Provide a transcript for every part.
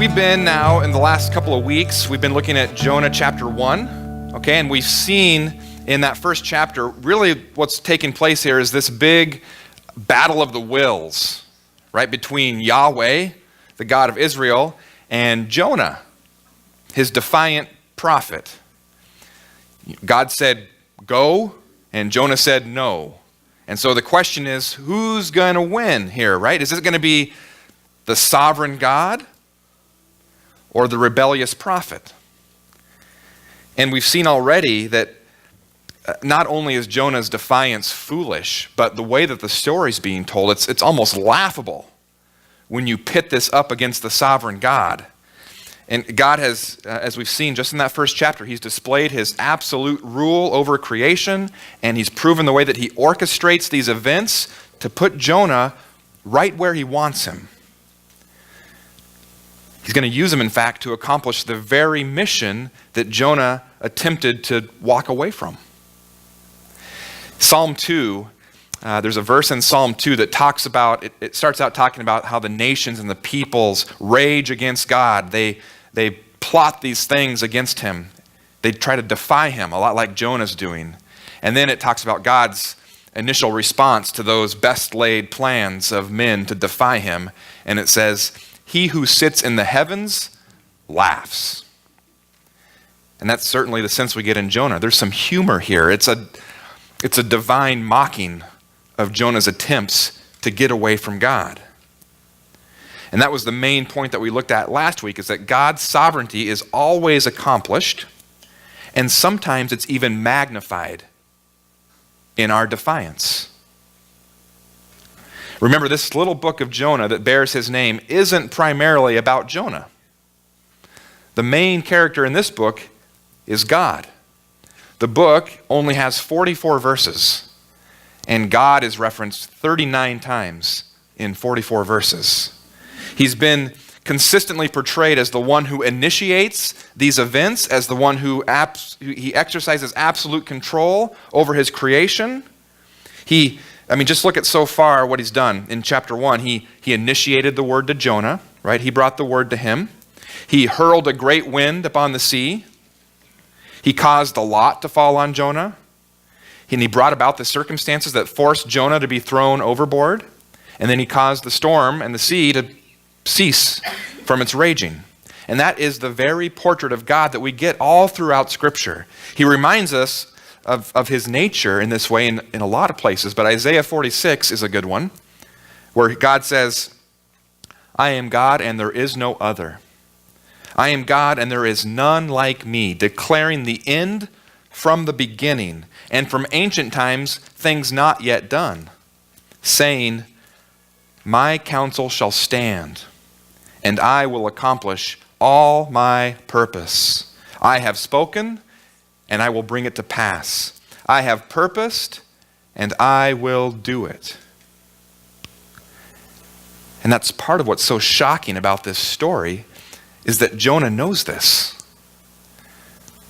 we've been now, in the last couple of weeks, we've been looking at Jonah chapter 1, okay? And we've seen in that first chapter, really what's taking place here is this big battle of the wills, right? Between Yahweh, the God of Israel, and Jonah, his defiant prophet. God said, go, and Jonah said, no. And so the question is, who's going to win here, right? Is it going to be the sovereign God or the rebellious prophet? And we've seen already that not only is Jonah's defiance foolish, but the way that the story's being told, it's almost laughable when you pit this up against the sovereign God. And God has, as we've seen just in that first chapter, he's displayed his absolute rule over creation, and he's proven the way that he orchestrates these events to put Jonah right where he wants him. He's going to use him, in fact, to accomplish the very mission that Jonah attempted to walk away from. Psalm 2, there's a verse in Psalm 2 that talks about, it starts out talking about how the nations and the peoples rage against God. They plot these things against him. They try to defy him, a lot like Jonah's doing. And then it talks about God's initial response to those best laid plans of men to defy him. And it says, he who sits in the heavens laughs. And that's certainly the sense we get in Jonah. There's some humor here. It's a divine mocking of Jonah's attempts to get away from God. And that was the main point that we looked at last week, is that God's sovereignty is always accomplished, and sometimes it's even magnified in our defiance. Remember, this little book of Jonah that bears his name isn't primarily about Jonah. The main character in this book is God. The book only has 44 verses, and God is referenced 39 times in 44 verses. He's been consistently portrayed as the one who initiates these events, as the one who he exercises absolute control over his creation. Just look at so far what he's done. In chapter 1, he initiated the word to Jonah, right? He brought the word to him. He hurled a great wind upon the sea. He caused a lot to fall on Jonah. And he brought about the circumstances that forced Jonah to be thrown overboard. And then he caused the storm and the sea to cease from its raging. And that is the very portrait of God that we get all throughout Scripture. He reminds us of his nature in this way in a lot of places, but Isaiah 46 is a good one, where God says, I am God and there is no other. I am God and there is none like me, declaring the end from the beginning, and from ancient times things not yet done, saying, my counsel shall stand, and I will accomplish all my purpose. I have spoken, and I will bring it to pass. I have purposed, and I will do it. And that's part of what's so shocking about this story, is that Jonah knows this.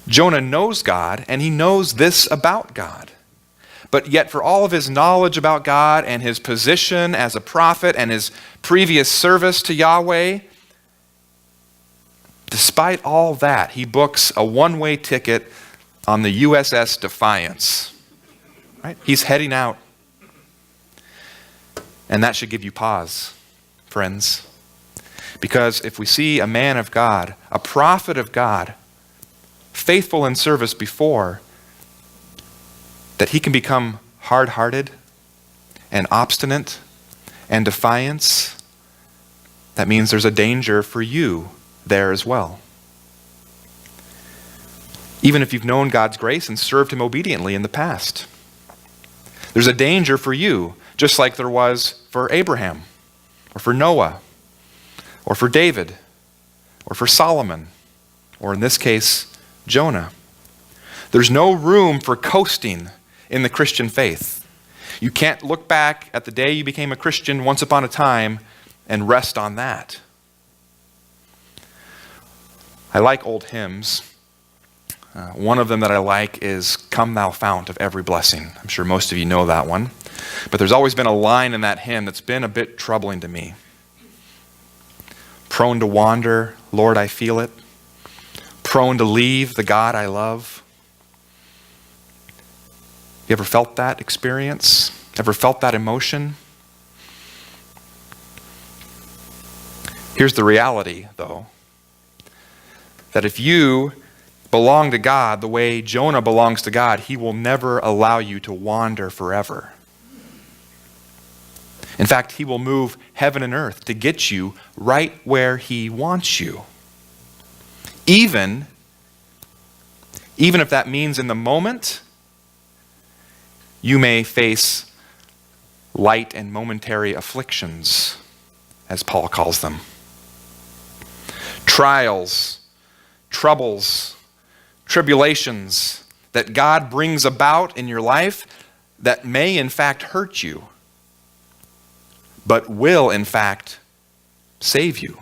Jonah knows God, and he knows this about God. But yet for all of his knowledge about God and his position as a prophet and his previous service to Yahweh, despite all that, he books a one-way ticket on the USS Defiance. Right? He's heading out. And that should give you pause, friends. Because if we see a man of God, a prophet of God, faithful in service before, that he can become hard-hearted and obstinate and defiant, that means there's a danger for you there as well. Even if you've known God's grace and served him obediently in the past. There's a danger for you, just like there was for Abraham, or for Noah, or for David, or for Solomon, or in this case, Jonah. There's no room for coasting in the Christian faith. You can't look back at the day you became a Christian once upon a time and rest on that. I like old hymns. One of them that I like is Come Thou Fount of Every Blessing. I'm sure most of you know that one. But there's always been a line in that hymn that's been a bit troubling to me. Prone to wander, Lord, I feel it. Prone to leave the God I love. You ever felt that experience? Ever felt that emotion? Here's the reality, though, that if you belong to God the way Jonah belongs to God, he will never allow you to wander forever. In fact, he will move heaven and earth to get you right where he wants you. Even if that means in the moment, you may face light and momentary afflictions, as Paul calls them. Trials, troubles, tribulations that God brings about in your life that may in fact hurt you, but will in fact save you.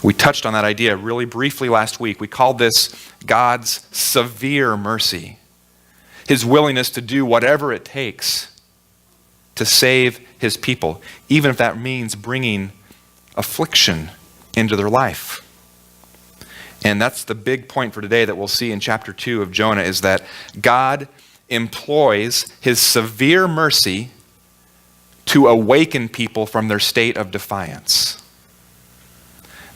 We touched on that idea really briefly last week. We called this God's severe mercy. His willingness to do whatever it takes to save his people, even if that means bringing affliction into their life. And that's the big point for today that we'll see in chapter 2 of Jonah, is that God employs his severe mercy to awaken people from their state of defiance.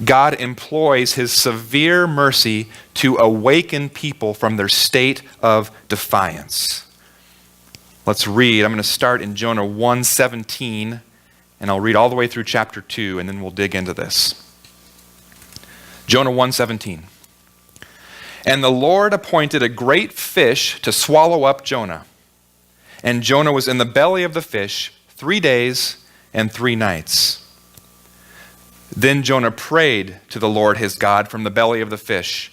God employs his severe mercy to awaken people from their state of defiance. Let's read. I'm going to start in Jonah 1:17, and I'll read all the way through chapter 2, and then we'll dig into this. Jonah 1:17. And the Lord appointed a great fish to swallow up Jonah. And Jonah was in the belly of the fish 3 days and 3 nights. Then Jonah prayed to the Lord his God from the belly of the fish,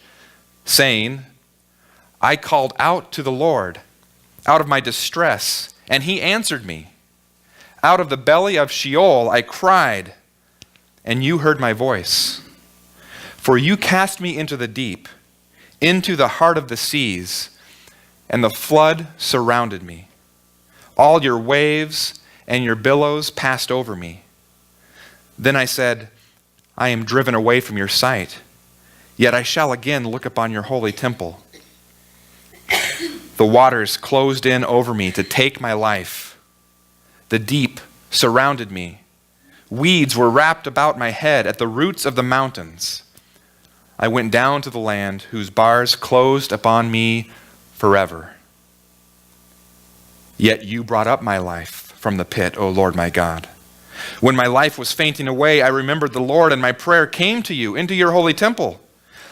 saying, I called out to the Lord out of my distress, and he answered me. Out of the belly of Sheol I cried, and you heard my voice. For you cast me into the deep, into the heart of the seas, and the flood surrounded me. All your waves and your billows passed over me. Then I said, I am driven away from your sight, yet I shall again look upon your holy temple. The waters closed in over me to take my life. The deep surrounded me. Weeds were wrapped about my head at the roots of the mountains. I went down to the land whose bars closed upon me forever. Yet you brought up my life from the pit, O Lord my God. When my life was fainting away, I remembered the Lord, and my prayer came to you into your holy temple.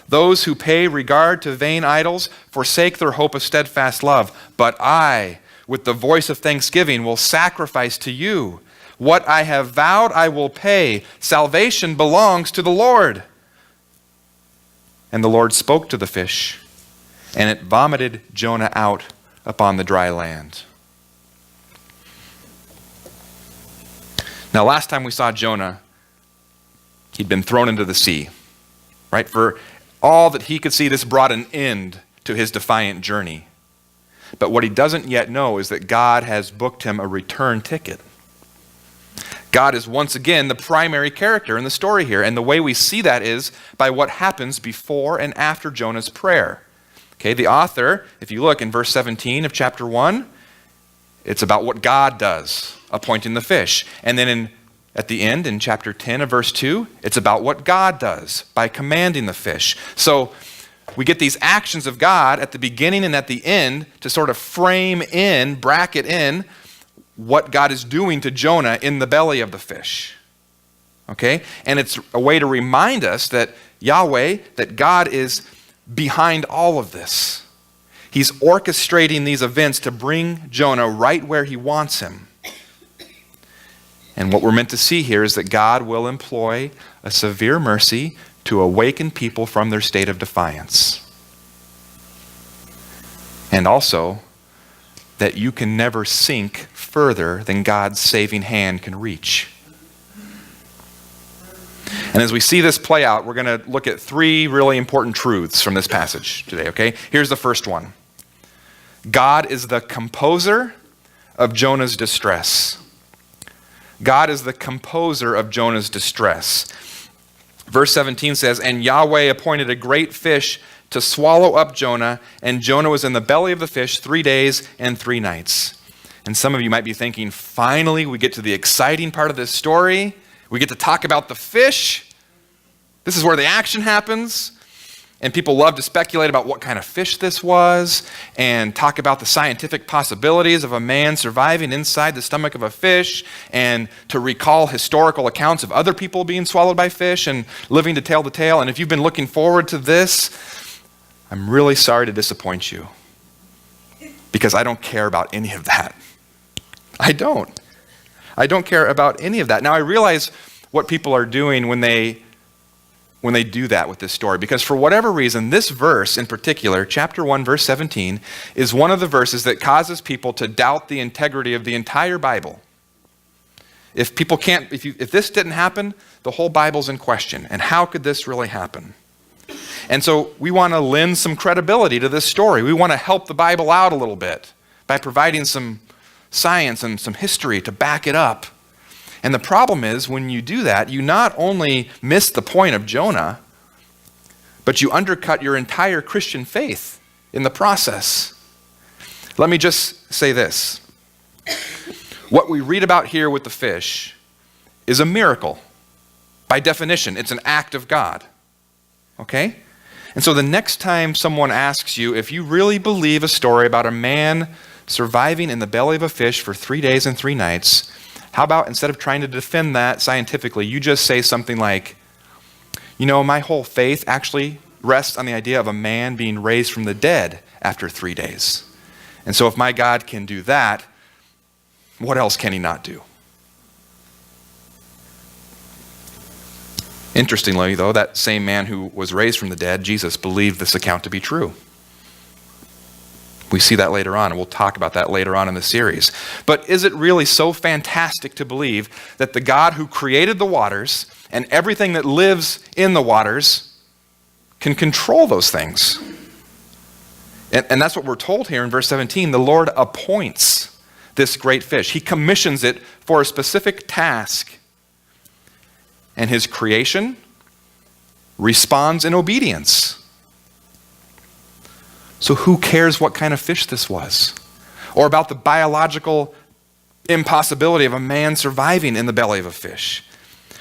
Those who pay regard to vain idols forsake their hope of steadfast love. But I, with the voice of thanksgiving, will sacrifice to you. What I have vowed I will pay. Salvation belongs to the Lord. And the Lord spoke to the fish, and it vomited Jonah out upon the dry land. Now, last time we saw Jonah, he'd been thrown into the sea, right? For all that he could see, this brought an end to his defiant journey. But what he doesn't yet know is that God has booked him a return ticket. God is once again the primary character in the story here, and the way we see that is by what happens before and after Jonah's prayer. Okay, the author, if you look in verse 17 of chapter 1, it's about what God does, appointing the fish. And then at the end, in chapter 10 of verse 2, it's about what God does by commanding the fish. So we get these actions of God at the beginning and at the end to sort of frame in, bracket in, what God is doing to Jonah in the belly of the fish. Okay? And it's a way to remind us that Yahweh, that God is behind all of this. He's orchestrating these events to bring Jonah right where he wants him. And what we're meant to see here is that God will employ a severe mercy to awaken people from their state of defiance. And also, that you can never sink further than God's saving hand can reach. And as we see this play out, we're going to look at 3 really important truths from this passage today, okay? Here's the first one. God is the composer of Jonah's distress. God is the composer of Jonah's distress. Verse 17 says, "And Yahweh appointed a great fish to swallow up Jonah, and Jonah was in the belly of the fish 3 days and 3 nights." And some of you might be thinking, finally, we get to the exciting part of this story. We get to talk about the fish. This is where the action happens. And people love to speculate about what kind of fish this was and talk about the scientific possibilities of a man surviving inside the stomach of a fish and to recall historical accounts of other people being swallowed by fish and living to tell the tale. And if you've been looking forward to this, I'm really sorry to disappoint you because I don't care about any of that. I don't care about any of that. Now, I realize what people are doing when they do that with this story, because for whatever reason, this verse in particular, chapter 1, verse 17, is one of the verses that causes people to doubt the integrity of the entire Bible. If this didn't happen, the whole Bible's in question. And how could this really happen? And so we want to lend some credibility to this story. We want to help the Bible out a little bit by providing some science and some history to back it up. And the problem is, when you do that, you not only miss the point of Jonah, but you undercut your entire Christian faith in the process. Let me just say this. What we read about here with the fish is a miracle. By definition, it's an act of God. Okay? And so the next time someone asks you if you really believe a story about a man surviving in the belly of a fish for 3 days and 3 nights, how about instead of trying to defend that scientifically, you just say something like, my whole faith actually rests on the idea of a man being raised from the dead after 3 days. And so if my God can do that, what else can he not do? Interestingly, though, that same man who was raised from the dead, Jesus, believed this account to be true. We see that later on, and we'll talk about that later on in the series. But is it really so fantastic to believe that the God who created the waters and everything that lives in the waters can control those things? And that's what we're told here in verse 17. The Lord appoints this great fish. He commissions it for a specific task. And his creation responds in obedience. So who cares what kind of fish this was? Or about the biological impossibility of a man surviving in the belly of a fish?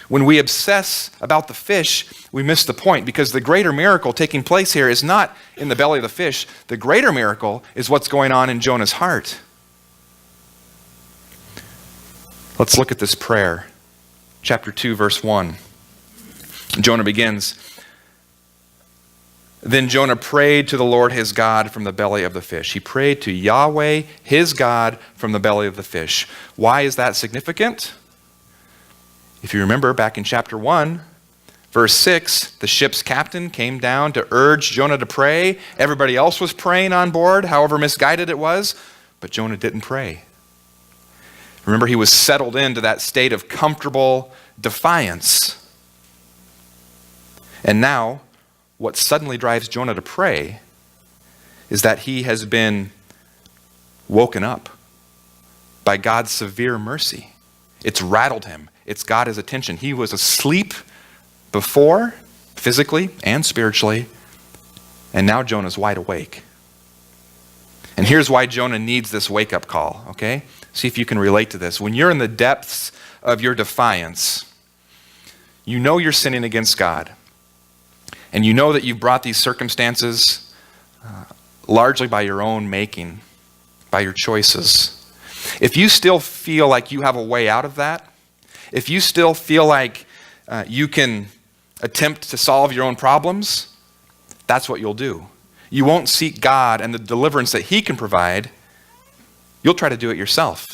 When we obsess about the fish, we miss the point, because the greater miracle taking place here is not in the belly of the fish. The greater miracle is what's going on in Jonah's heart. Let's look at this prayer. Chapter 2, verse 1. Jonah begins, "Then Jonah prayed to the Lord his God from the belly of the fish." He prayed to Yahweh, his God, from the belly of the fish. Why is that significant? If you remember back in chapter 1, verse 6, the ship's captain came down to urge Jonah to pray. Everybody else was praying on board, however misguided it was, but Jonah didn't pray. Remember, he was settled into that state of comfortable defiance. And now, what suddenly drives Jonah to pray is that he has been woken up by God's severe mercy. It's rattled him. It's got his attention. He was asleep before, physically and spiritually, and now Jonah's wide awake. And here's why Jonah needs this wake-up call, okay? See if you can relate to this. When you're in the depths of your defiance, you know you're sinning against God. And you know that you've brought these circumstances largely by your own making, by your choices. If you still feel like you have a way out of that, if you still feel like you can attempt to solve your own problems, that's what you'll do. You won't seek God and the deliverance that he can provide. You'll try to do it yourself.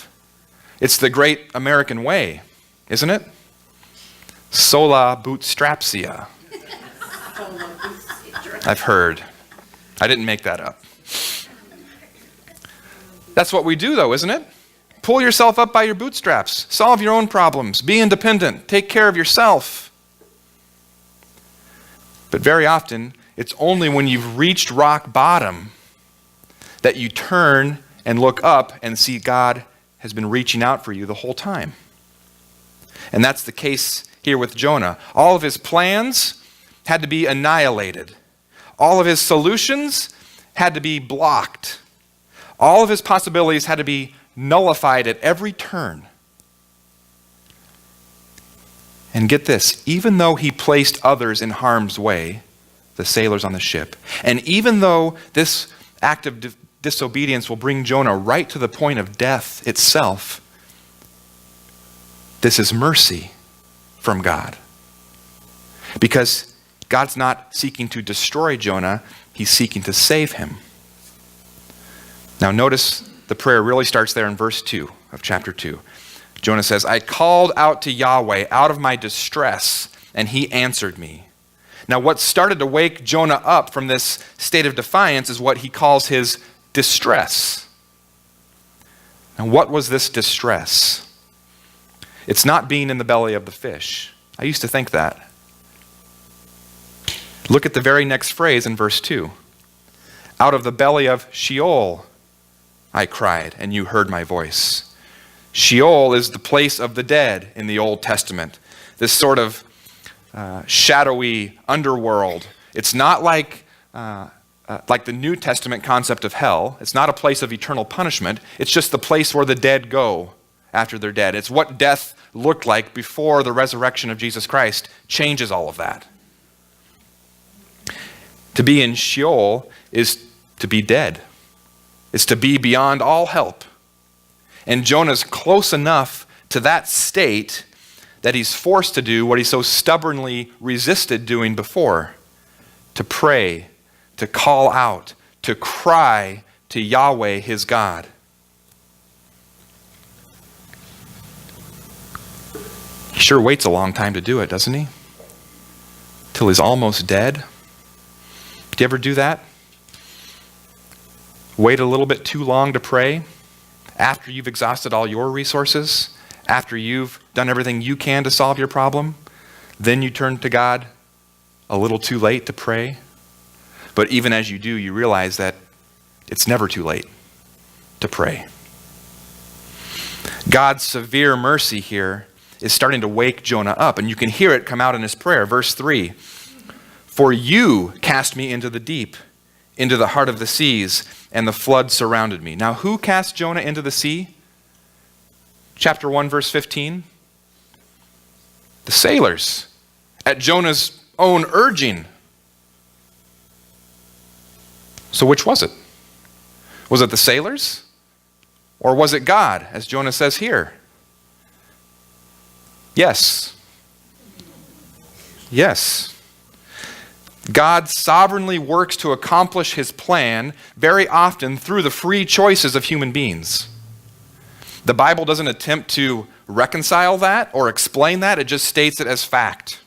It's the great American way, isn't it? Sola Bootstrap Sia. I've heard. I didn't make that up. That's what we do, though, isn't it? Pull yourself up by your bootstraps. Solve your own problems. Be independent. Take care of yourself. But very often, it's only when you've reached rock bottom that you turn and look up and see God has been reaching out for you the whole time. And that's the case here with Jonah. All of his plans had to be annihilated. All of his solutions had to be blocked. All of his possibilities had to be nullified at every turn. And get this, even though he placed others in harm's way, the sailors on the ship, and even though this act of disobedience will bring Jonah right to the point of death itself, this is mercy from God. Because God's not seeking to destroy Jonah, he's seeking to save him. Now notice the prayer really starts there in verse 2 of chapter 2. Jonah says, I called out to Yahweh out of my distress, and he answered me. Now what started to wake Jonah up from this state of defiance is what he calls his distress. Now what was this distress? It's not being in the belly of the fish. I used to think that. Look at the very next phrase in verse 2. Out of the belly of Sheol, I cried, and you heard my voice. Sheol is the place of the dead in the Old Testament. This sort of shadowy underworld. It's not like the New Testament concept of hell. It's not a place of eternal punishment. It's just the place where the dead go after they're dead. It's what death looked like before the resurrection of Jesus Christ changes all of that. To be in Sheol is to be dead. It's to be beyond all help. And Jonah's close enough to that state that he's forced to do what he so stubbornly resisted doing before, to pray, to call out, to cry to Yahweh his God. He sure waits a long time to do it, doesn't he? Till he's almost dead. Do you ever do that? Wait a little bit too long to pray after you've exhausted all your resources, after you've done everything you can to solve your problem, then you turn to God a little too late to pray. But even as you do, you realize that it's never too late to pray. God's severe mercy here is starting to wake Jonah up, and you can hear it come out in his prayer. Verse 3, for you cast me into the deep, into the heart of the seas, and the flood surrounded me. Now, who cast Jonah into the sea? Chapter 1, verse 15. The sailors, at Jonah's own urging. So which was it? Was it the sailors? Or was it God, as Jonah says here? Yes. Yes. God sovereignly works to accomplish his plan very often through the free choices of human beings. The Bible doesn't attempt to reconcile that or explain that. It just states it as fact.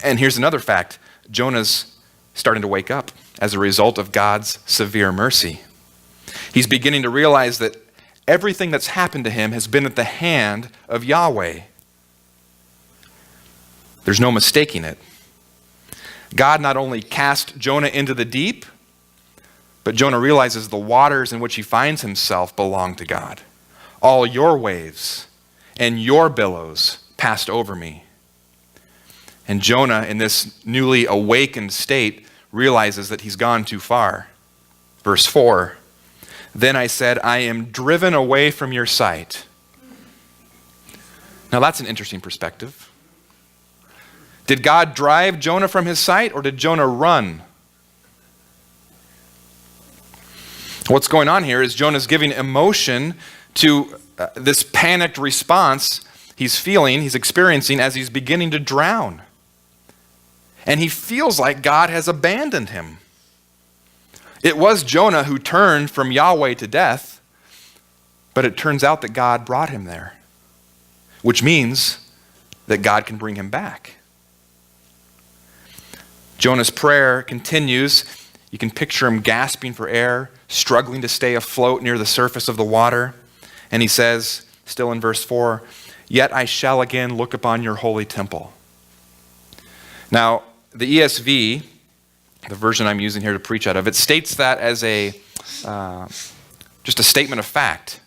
And here's another fact. Jonah's starting to wake up as a result of God's severe mercy. He's beginning to realize that everything that's happened to him has been at the hand of Yahweh. There's no mistaking it. God not only cast Jonah into the deep, but Jonah realizes the waters in which he finds himself belong to God. All your waves and your billows passed over me. And Jonah, in this newly awakened state, realizes that he's gone too far. Verse 4, then I said, I am driven away from your sight. Now that's an interesting perspective. Did God drive Jonah from his sight, or did Jonah run? What's going on here is Jonah's giving emotion to this panicked response he's feeling, he's experiencing as he's beginning to drown. And he feels like God has abandoned him. It was Jonah who turned from Yahweh to death, but it turns out that God brought him there, which means that God can bring him back. Jonah's prayer continues. You can picture him gasping for air, struggling to stay afloat near the surface of the water. And he says, still in verse 4, yet I shall again look upon your holy temple. Now, the ESV, the version I'm using here to preach out of, it states that as just a statement of fact.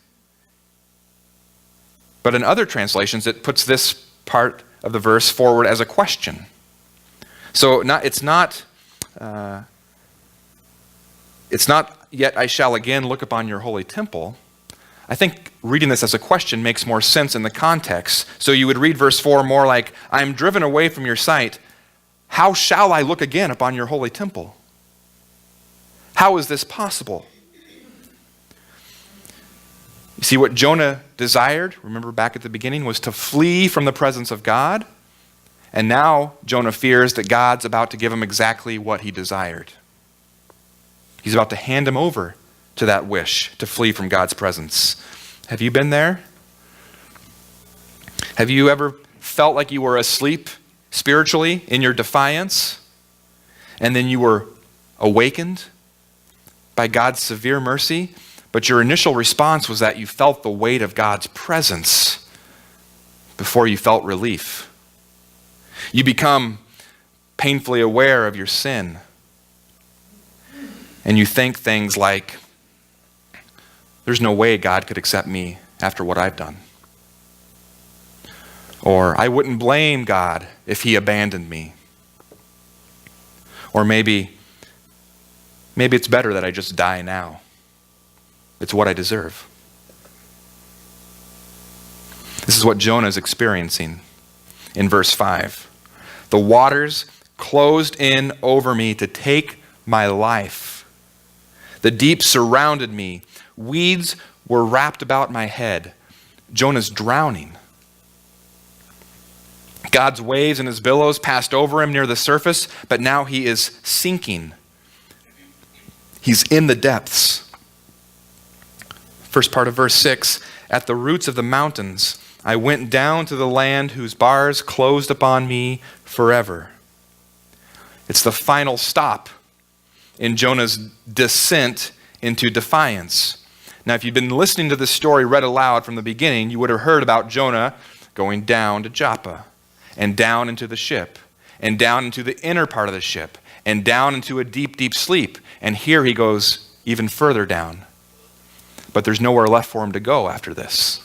But in other translations, it puts this part of the verse forward as a question. So it's not, yet I shall again look upon your holy temple. I think reading this as a question makes more sense in the context. So you would read verse 4 more like, I am driven away from your sight. How shall I look again upon your holy temple? How is this possible? You see, what Jonah desired, remember back at the beginning, was to flee from the presence of God. And now Jonah fears that God's about to give him exactly what he desired. He's about to hand him over to that wish to flee from God's presence. Have you been there? Have you ever felt like you were asleep spiritually in your defiance, and then you were awakened by God's severe mercy, but your initial response was that you felt the weight of God's presence before you felt relief? You become painfully aware of your sin, and you think things like, there's no way God could accept me after what I've done. Or, I wouldn't blame God if he abandoned me. Or maybe it's better that I just die now. It's what I deserve. This is what Jonah is experiencing in verse 5. The waters closed in over me to take my life. The deep surrounded me. Weeds were wrapped about my head. Jonah's drowning. God's waves and his billows passed over him near the surface, but now he is sinking. He's in the depths. First part of verse 6, at the roots of the mountains, I went down to the land whose bars closed upon me forever. It's the final stop in Jonah's descent into defiance. Now, if you've been listening to this story read aloud from the beginning, you would have heard about Jonah going down to Joppa, and down into the ship, and down into the inner part of the ship, and down into a deep, deep sleep. And here he goes even further down. But there's nowhere left for him to go after this.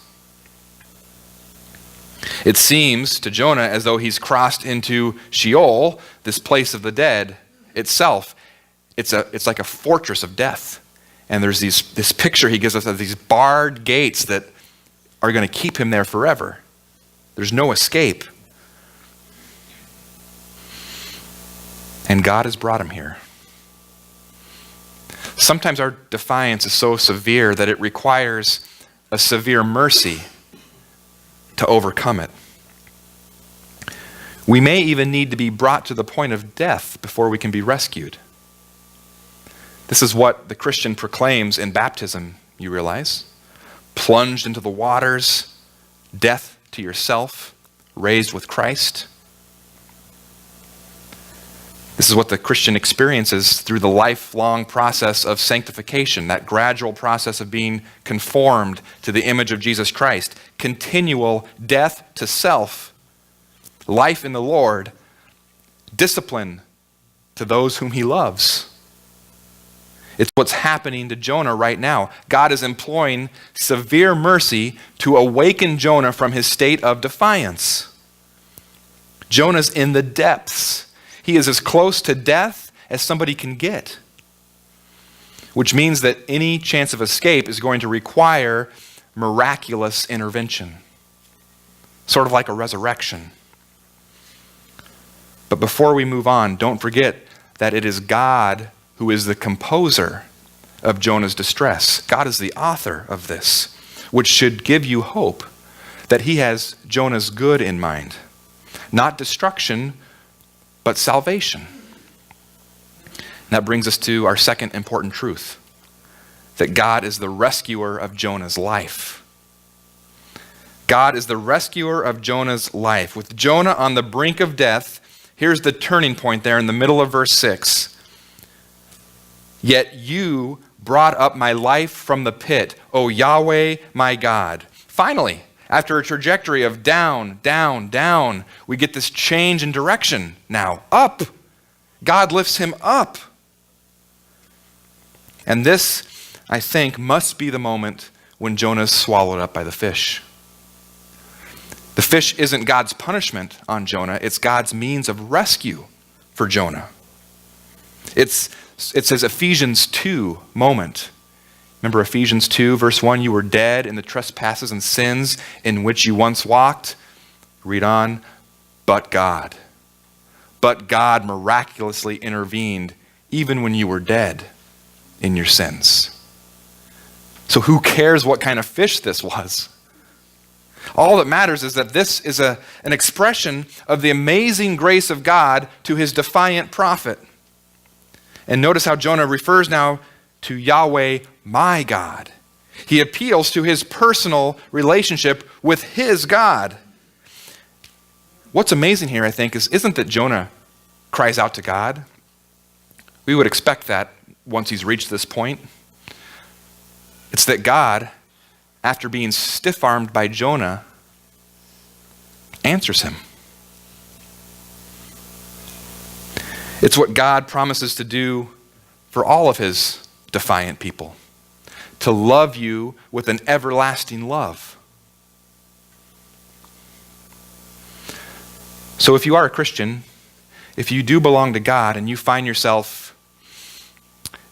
It seems to Jonah as though he's crossed into Sheol, this place of the dead itself. It's like a fortress of death. And there's this picture he gives us of these barred gates that are going to keep him there forever. There's no escape. And God has brought him here. Sometimes our defiance is so severe that it requires a severe mercy to overcome it. We may even need to be brought to the point of death before we can be rescued. This is what the Christian proclaims in baptism, you realize. Plunged into the waters, death to yourself, raised with Christ. This is what the Christian experiences through the lifelong process of sanctification, that gradual process of being conformed to the image of Jesus Christ. Continual death to self, life in the Lord, discipline to those whom he loves. It's what's happening to Jonah right now. God is employing severe mercy to awaken Jonah from his state of defiance. Jonah's in the depths. He is as close to death as somebody can get, which means that any chance of escape is going to require miraculous intervention, sort of like a resurrection. But before we move on, don't forget that it is God who is the composer of Jonah's distress. God is the author of this, which should give you hope that he has Jonah's good in mind, not destruction, but salvation. And that brings us to our second important truth, that God is the rescuer of Jonah's life. God is the rescuer of Jonah's life. With Jonah on the brink of death, here's the turning point there in the middle of verse 6. Yet you brought up my life from the pit, O Yahweh, my God. Finally, after a trajectory of down, down, down, we get this change in direction now. Up. God lifts him up. And this, I think, must be the moment when Jonah is swallowed up by the fish. The fish isn't God's punishment on Jonah, it's God's means of rescue for Jonah. It's his Ephesians 2 moment. Remember Ephesians 2, verse 1, you were dead in the trespasses and sins in which you once walked. Read on, but God miraculously intervened even when you were dead in your sins. So who cares what kind of fish this was? All that matters is that this is an expression of the amazing grace of God to his defiant prophet. And notice how Jonah refers now to Yahweh, my God. He appeals to his personal relationship with his God. What's amazing here, I think, isn't that Jonah cries out to God. We would expect that once he's reached this point. It's that God, after being stiff-armed by Jonah, answers him. It's what God promises to do for all of his defiant people, to love you with an everlasting love. So if you are a Christian, if you do belong to God and you find yourself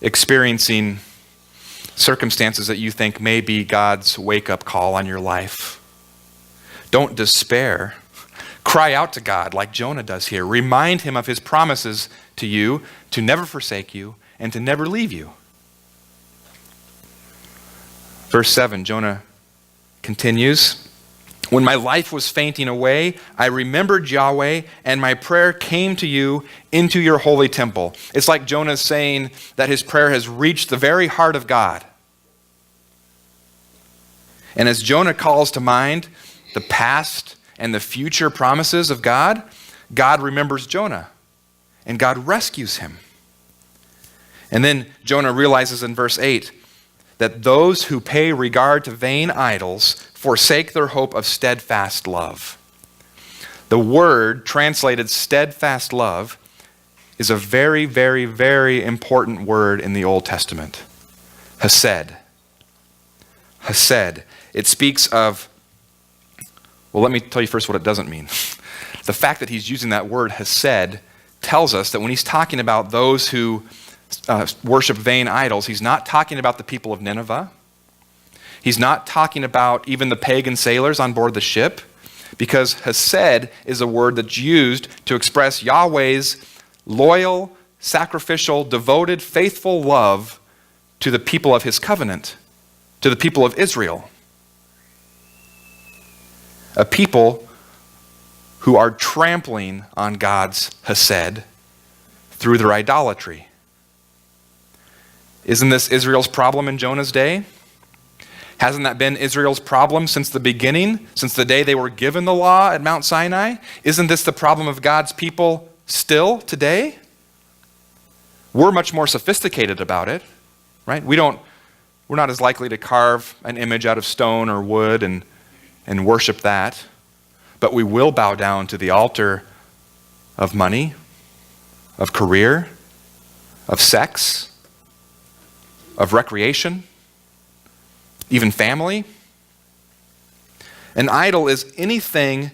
experiencing circumstances that you think may be God's wake-up call on your life, don't despair. Cry out to God like Jonah does here. Remind him of his promises to you to never forsake you and to never leave you. Verse 7, Jonah continues, when my life was fainting away, I remembered Yahweh, and my prayer came to you into your holy temple. It's like Jonah's saying that his prayer has reached the very heart of God. And as Jonah calls to mind the past and the future promises of God, God remembers Jonah, and God rescues him. And then Jonah realizes in verse 8 that those who pay regard to vain idols forsake their hope of steadfast love. The word translated steadfast love is a very, very, very important word in the Old Testament. Hesed. Hesed. It speaks of, well, let me tell you first what it doesn't mean. The fact that he's using that word hesed tells us that when he's talking about those who worship vain idols, he's not talking about the people of Nineveh. He's not talking about even the pagan sailors on board the ship, because hesed is a word that's used to express Yahweh's loyal, sacrificial, devoted, faithful love to the people of his covenant, to the people of Israel. A people who are trampling on God's hesed through their idolatry. Isn't this Israel's problem in Jonah's day? Hasn't that been Israel's problem since the beginning, since the day they were given the law at Mount Sinai? Isn't this the problem of God's people still today? We're much more sophisticated about it, right? We're not as likely to carve an image out of stone or wood and worship that, but we will bow down to the altar of money, of career, of sex, of recreation, even family. An idol is anything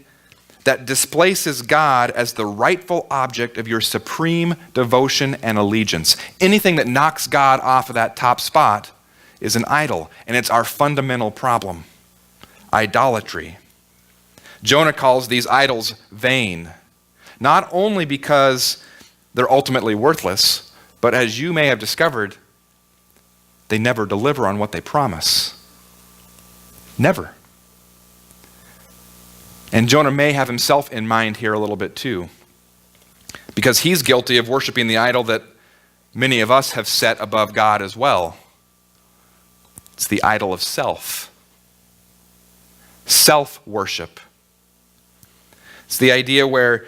that displaces God as the rightful object of your supreme devotion and allegiance. Anything that knocks God off of that top spot is an idol, and it's our fundamental problem. Idolatry. Jonah calls these idols vain, not only because they're ultimately worthless, but as you may have discovered, they never deliver on what they promise. Never. And Jonah may have himself in mind here a little bit too, because he's guilty of worshiping the idol that many of us have set above God as well. It's the idol of self. Self-worship. It's the idea where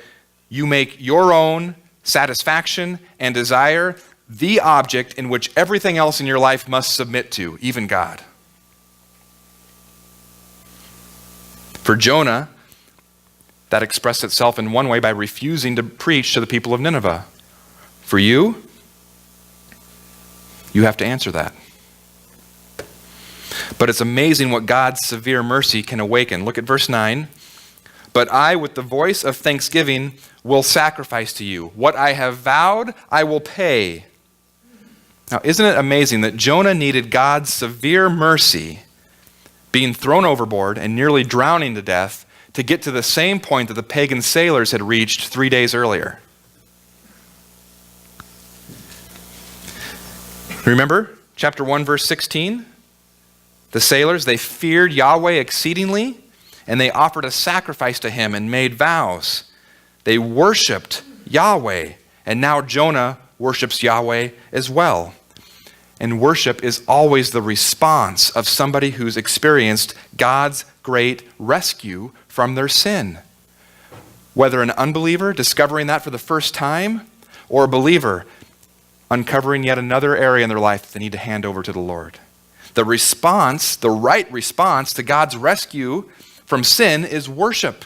you make your own satisfaction and desire the object in which everything else in your life must submit to, even God. For Jonah, that expressed itself in one way by refusing to preach to the people of Nineveh. For you, you have to answer that. But it's amazing what God's severe mercy can awaken. Look at verse 9. But I, with the voice of thanksgiving, will sacrifice to you. What I have vowed, I will pay. Now, isn't it amazing that Jonah needed God's severe mercy, being thrown overboard and nearly drowning to death, to get to the same point that the pagan sailors had reached 3 days earlier? Remember chapter 1, verse 16? The sailors, they feared Yahweh exceedingly, and they offered a sacrifice to him and made vows. They worshiped Yahweh, and now Jonah worships Yahweh as well. And worship is always the response of somebody who's experienced God's great rescue from their sin. Whether an unbeliever discovering that for the first time, or a believer uncovering yet another area in their life that they need to hand over to the Lord. The response, the right response to God's rescue from sin is worship.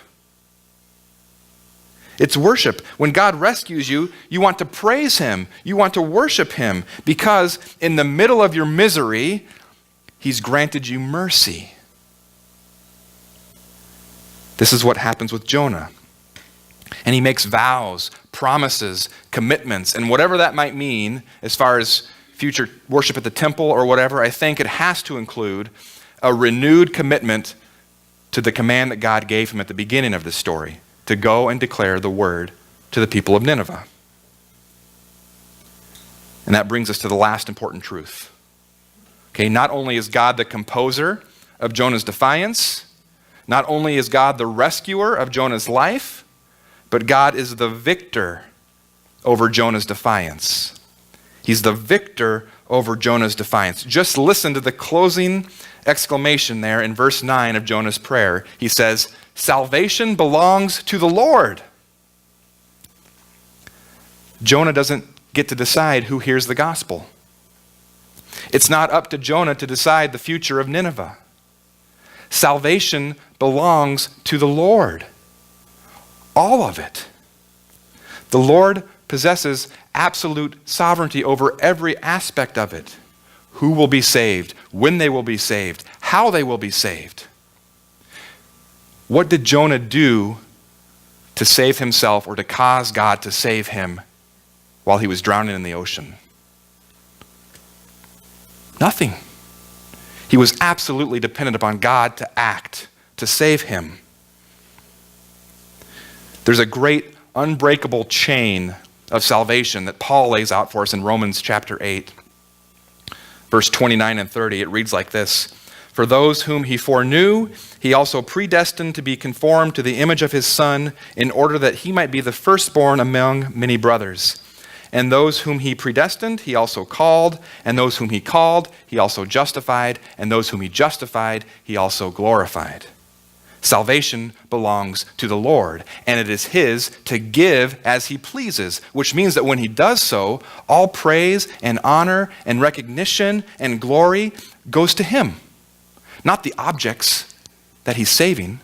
It's worship. When God rescues you, you want to praise him. You want to worship him because in the middle of your misery, he's granted you mercy. This is what happens with Jonah. And he makes vows, promises, commitments, and whatever that might mean as far as future worship at the temple or whatever, I think it has to include a renewed commitment to the command that God gave him at the beginning of the story, to go and declare the word to the people of Nineveh. And that brings us to the last important truth. Okay, not only is God the composer of Jonah's defiance, not only is God the rescuer of Jonah's life, but God is the victor over Jonah's defiance. He's the victor over Jonah's defiance. Just listen to the closing exclamation there in verse 9 of Jonah's prayer. He says, "Salvation belongs to the Lord." Jonah doesn't get to decide who hears the gospel. It's not up to Jonah to decide the future of Nineveh. Salvation belongs to the Lord. All of it. The Lord possesses absolute sovereignty over every aspect of it. Who will be saved, when they will be saved, how they will be saved. What did Jonah do to save himself or to cause God to save him while he was drowning in the ocean? Nothing. He was absolutely dependent upon God to act, to save him. There's a great unbreakable chain of salvation that Paul lays out for us in Romans chapter 8, verse 29 and 30. It reads like this: "For those whom he foreknew, he also predestined to be conformed to the image of his Son, in order that he might be the firstborn among many brothers. And those whom he predestined, he also called. And those whom he called, he also justified. And those whom he justified, he also glorified." Salvation belongs to the Lord, and it is his to give as he pleases, which means that when he does so, all praise and honor and recognition and glory goes to him. Not the objects that he's saving,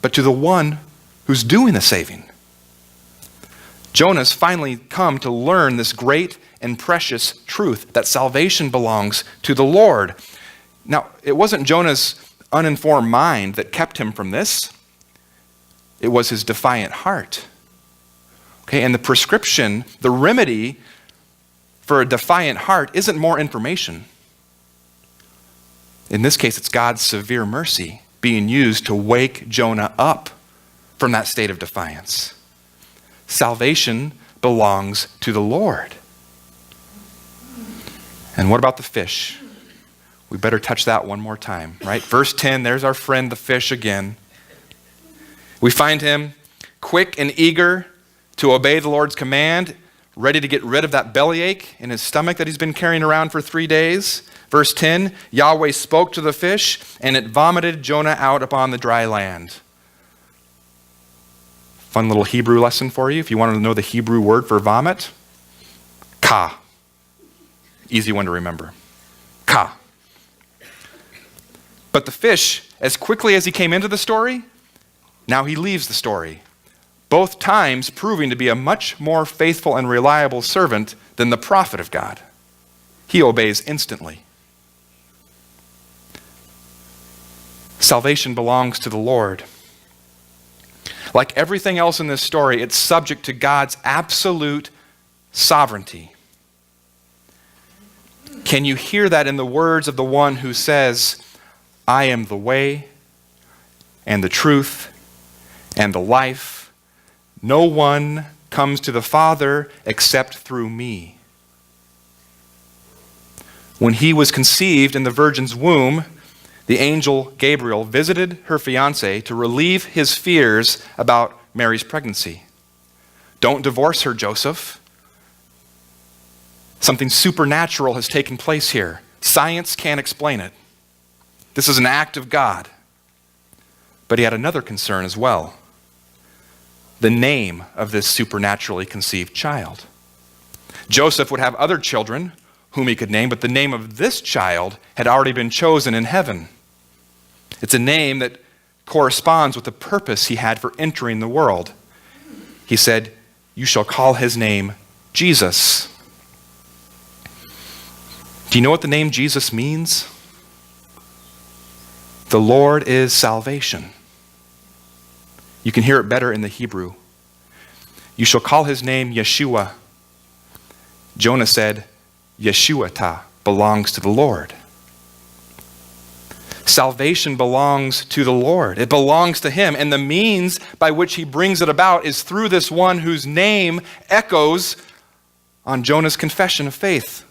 but to the one who's doing the saving. Jonah's finally come to learn this great and precious truth that salvation belongs to the Lord. Now, it wasn't Jonah's uninformed mind that kept him from this. It was his defiant heart. Okay, and the prescription, the remedy for a defiant heart isn't more information. In this case, it's God's severe mercy being used to wake Jonah up from that state of defiance. Salvation belongs to the Lord. And what about the fish? We better touch that one more time, right? Verse 10, there's our friend the fish again. We find him quick and eager to obey the Lord's command, ready to get rid of that bellyache in his stomach that he's been carrying around for 3 days. Verse 10, Yahweh spoke to the fish, and it vomited Jonah out upon the dry land. Fun little Hebrew lesson for you. If you want to know the Hebrew word for vomit, ka. Easy one to remember. Ka. But the fish, as quickly as he came into the story, now he leaves the story. Both times proving to be a much more faithful and reliable servant than the prophet of God. He obeys instantly. Salvation belongs to the Lord. Like everything else in this story, it's subject to God's absolute sovereignty. Can you hear that in the words of the one who says, I am the way and the truth and the life. No one comes to the Father except through me. When he was conceived in the virgin's womb, the angel Gabriel visited her fiancé to relieve his fears about Mary's pregnancy. Don't divorce her, Joseph. Something supernatural has taken place here. Science can't explain it. This is an act of God. But he had another concern as well. The name of this supernaturally conceived child. Joseph would have other children whom he could name, but the name of this child had already been chosen in heaven. It's a name that corresponds with the purpose he had for entering the world. He said, you shall call his name Jesus. Do you know what the name Jesus means? The Lord is salvation. You can hear it better in the Hebrew. You shall call his name Yeshua. Jonah said, Yeshuata belongs to the Lord. Salvation belongs to the Lord. It belongs to him. And the means by which he brings it about is through this one whose name echoes on Jonah's confession of faith.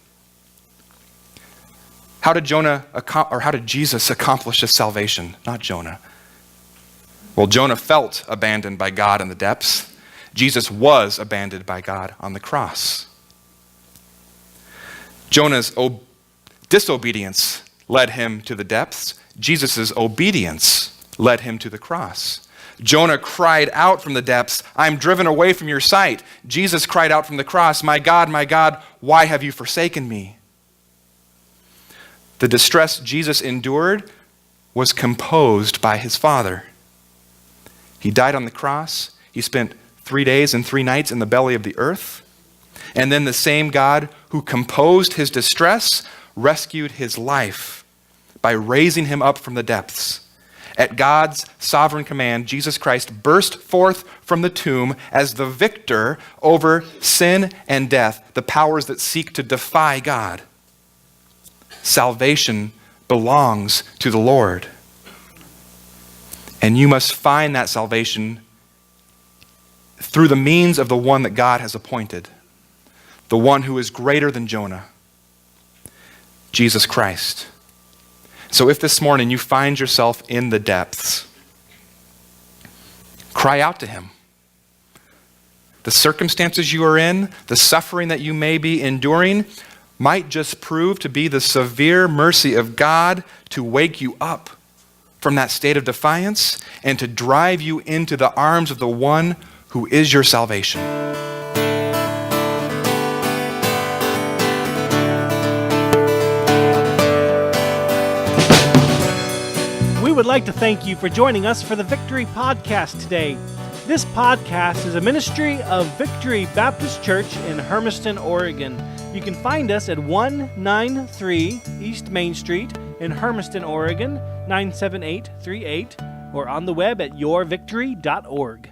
How did Jesus accomplish his salvation? Not Jonah. Well, Jonah felt abandoned by God in the depths. Jesus was abandoned by God on the cross. Jonah's disobedience led him to the depths. Jesus' obedience led him to the cross. Jonah cried out from the depths, I'm driven away from your sight. Jesus cried out from the cross, my God, why have you forsaken me? The distress Jesus endured was composed by his Father. He died on the cross. He spent 3 days and 3 nights in the belly of the earth. And then the same God who composed his distress rescued his life by raising him up from the depths. At God's sovereign command, Jesus Christ burst forth from the tomb as the victor over sin and death, the powers that seek to defy God. Salvation belongs to the Lord. And you must find that salvation through the means of the one that God has appointed, the one who is greater than Jonah, Jesus Christ. So if this morning you find yourself in the depths, cry out to him. The circumstances you are in, the suffering that you may be enduring, might just prove to be the severe mercy of God to wake you up from that state of defiance and to drive you into the arms of the one who is your salvation. We would like to thank you for joining us for the Victory Podcast today. This podcast is a ministry of Victory Baptist Church in Hermiston, Oregon. You can find us at 193 East Main Street in Hermiston, Oregon, 97838, or on the web at yourvictory.org.